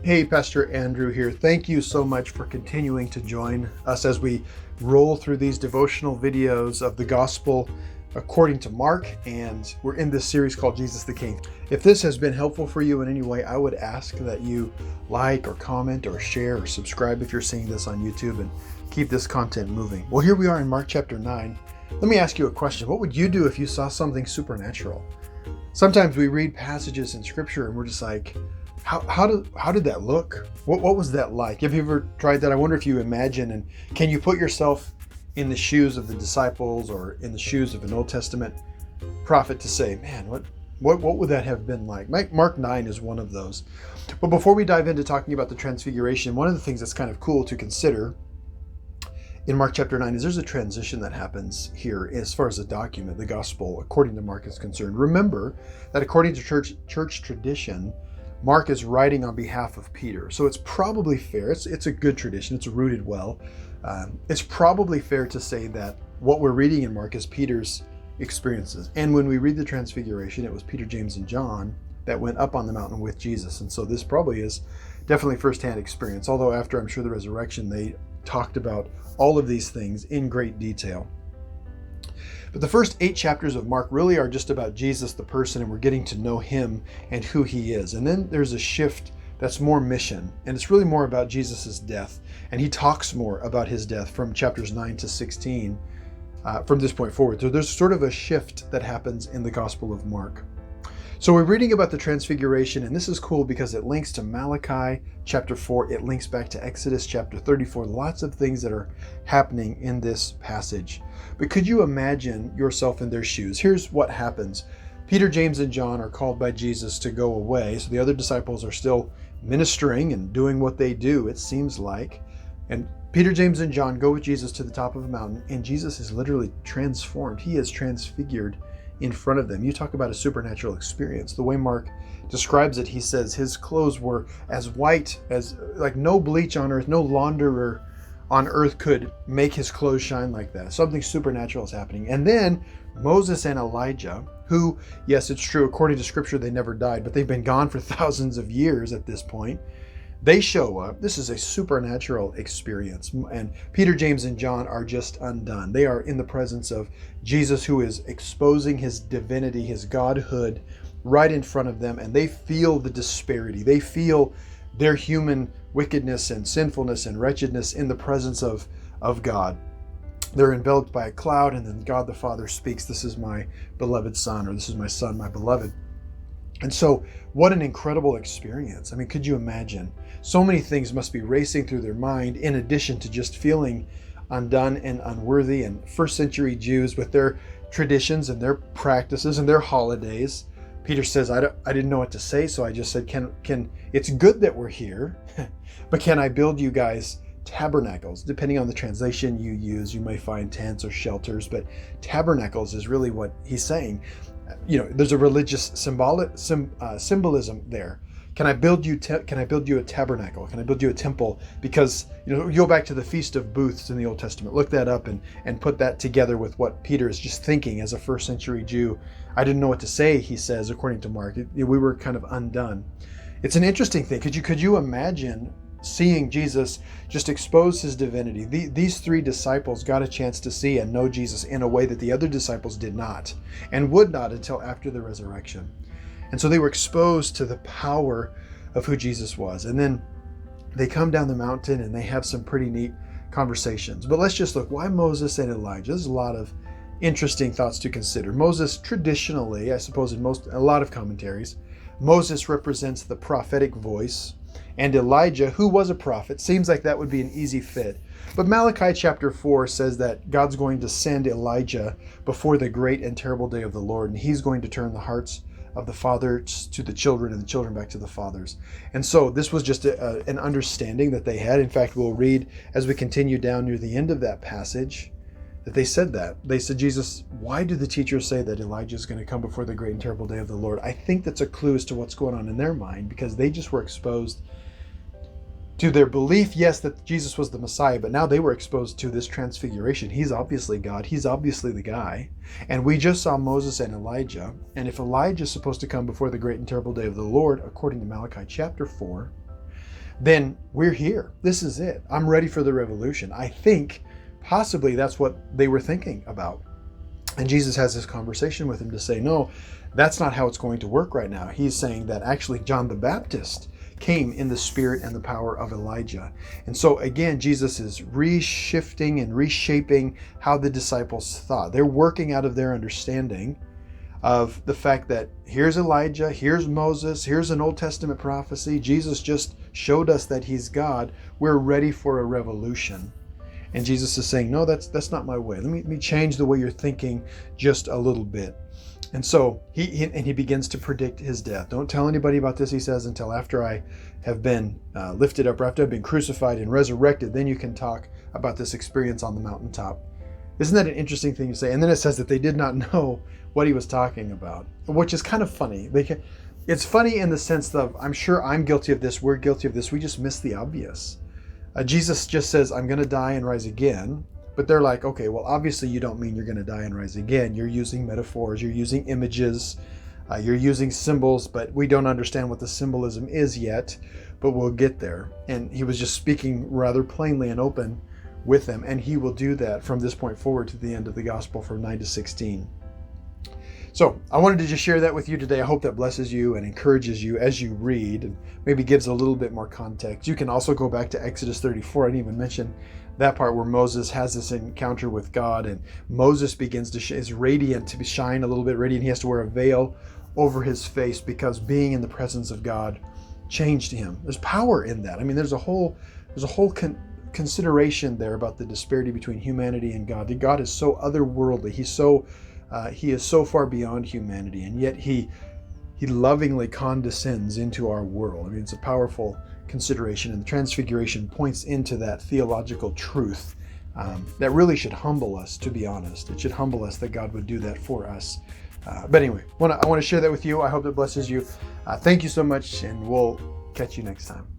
Hey, Pastor Andrew here. Thank you so much for continuing to join us as we roll through these devotional videos of the gospel according to Mark, and we're in this series called Jesus the King. If this has been helpful for you in any way, I would ask that you like or comment or share or subscribe if you're seeing this on YouTube and keep this content moving. Well, here we are in Mark chapter 9. Let me ask you a question. What would you do if you saw something supernatural? Sometimes we read passages in scripture and we're just like, how did that look? What was that like? Have you ever tried that? I wonder if you imagine, and can you put yourself in the shoes of the disciples or in the shoes of an Old Testament prophet to say, man, what would that have been like? Mark 9 is one of those. But before we dive into talking about the Transfiguration, one of the things that's kind of cool to consider in Mark chapter 9 is there's a transition that happens here as far as the document, the gospel, according to Mark is concerned. Remember that according to church tradition, Mark is writing on behalf of Peter. So it's probably fair. It's a good tradition. It's rooted well. It's probably fair to say that what we're reading in Mark is Peter's experiences. And when we read the Transfiguration, it was Peter, James, and John that went up on the mountain with Jesus. And so this probably is definitely firsthand experience. Although after, I'm sure, the resurrection, they talked about all of these things in great detail. But the first 8 chapters of Mark really are just about Jesus, the person, and we're getting to know him and who he is. And then there's a shift that's more mission, and it's really more about Jesus's death. And he talks more about his death from chapters 9 to 16 from this point forward. So there's sort of a shift that happens in the Gospel of Mark. So we're reading about the Transfiguration, and this is cool because it links to Malachi chapter 4. It links back to Exodus chapter 34. Lots of things that are happening in this passage. But could you imagine yourself in their shoes? Here's what happens. Peter, James, and John are called by Jesus to go away. So the other disciples are still ministering and doing what they do, it seems like. And Peter, James, and John go with Jesus to the top of a mountain, and Jesus is literally transformed. He is transfigured in front of them. You talk about a supernatural experience. The way Mark describes it, he says his clothes were as white as, like, no bleach on earth, no launderer on earth could make his clothes shine like that. Something supernatural is happening. And then Moses and Elijah, who, yes, it's true, according to scripture, they never died, but they've been gone for thousands of years at this point. They show up. This is a supernatural experience. And Peter, James, and John are just undone. They are in the presence of Jesus, who is exposing his divinity, his godhood, right in front of them. And they feel the disparity. They feel their human wickedness and sinfulness and wretchedness in the presence of God. They're enveloped by a cloud, and then God the Father speaks, "This is my beloved Son," or "This is my Son, my beloved." And so what an incredible experience. I mean, could you imagine? So many things must be racing through their mind in addition to just feeling undone and unworthy. And first century Jews with their traditions and their practices and their holidays, Peter says, I didn't know what to say, so I just said, can it's good that we're here, but can I build you guys tabernacles? Depending on the translation you use, you may find tents or shelters, but tabernacles is really what he's saying. You know, there's a religious symbolism there. Can I build you a tabernacle? Can I build you a temple? Because, you know, you go back to the Feast of Booths in the Old Testament. Look that up and put that together with what Peter is just thinking as a first century Jew. I didn't know what to say, he says, according to Mark. We were kind of undone. It's an interesting thing. Could you imagine seeing Jesus just expose his divinity? These 3 disciples got a chance to see and know Jesus in a way that the other disciples did not and would not until after the resurrection. And so they were exposed to the power of who Jesus was. And then they come down the mountain and they have some pretty neat conversations. But let's just look. Why Moses and Elijah? There's a lot of interesting thoughts to consider. Moses, traditionally, I suppose in a lot of commentaries, Moses represents the prophetic voice, and Elijah, who was a prophet, seems like that would be an easy fit. But Malachi chapter 4 says that God's going to send Elijah before the great and terrible day of the Lord, and he's going to turn the hearts of the fathers to the children and the children back to the fathers. And so this was just an understanding that they had. In fact, we'll read as we continue down near the end of that passage that they said that. They said, Jesus, why do the teachers say that Elijah is going to come before the great and terrible day of the Lord? I think that's a clue as to what's going on in their mind, because they just were exposed to their belief, yes, that Jesus was the Messiah, but now they were exposed to this transfiguration. He's obviously God. He's obviously the guy. And we just saw Moses and Elijah. And if Elijah is supposed to come before the great and terrible day of the Lord, according to Malachi chapter 4, then we're here. This is it. I'm ready for the revolution. I think possibly that's what they were thinking about. And Jesus has this conversation with him to say, no, that's not how it's going to work right now. He's saying that actually John the Baptist came in the spirit and the power of Elijah. And so again, Jesus is reshifting and reshaping how the disciples thought. They're working out of their understanding of the fact that here's Elijah, here's Moses, here's an Old Testament prophecy. Jesus just showed us that he's God. We're ready for a revolution. And Jesus is saying, no, that's not my way. Let me change the way you're thinking just a little bit. And so he begins to predict his death. Don't tell anybody about this, he says, until after I have been lifted up, or after I've been crucified and resurrected. Then you can talk about this experience on the mountaintop. Isn't that an interesting thing to say? And then it says that they did not know what he was talking about, which is kind of funny. It's funny in the sense of, I'm sure I'm guilty of this, we're guilty of this, we just miss the obvious. Jesus just says, I'm going to die and rise again. But they're like, okay, well, obviously you don't mean you're going to die and rise again. You're using metaphors, you're using images, you're using symbols, but we don't understand what the symbolism is yet, but we'll get there. And he was just speaking rather plainly and open with them, and he will do that from this point forward to the end of the gospel from 9 to 16. So I wanted to just share that with you today. I hope that blesses you and encourages you as you read, and maybe gives a little bit more context. You can also go back to Exodus 34. I didn't even mention that part where Moses has this encounter with God, and Moses begins to is radiant, to shine a little bit radiant. He has to wear a veil over his face because being in the presence of God changed him. There's power in that. I mean, there's a whole consideration there about the disparity between humanity and God. That God is so otherworldly. He is so far beyond humanity, and yet he lovingly condescends into our world. I mean, it's a powerful consideration, and the Transfiguration points into that theological truth that really should humble us, to be honest. It should humble us that God would do that for us. But anyway, I want to share that with you. I hope it blesses you. Thank you so much, and we'll catch you next time.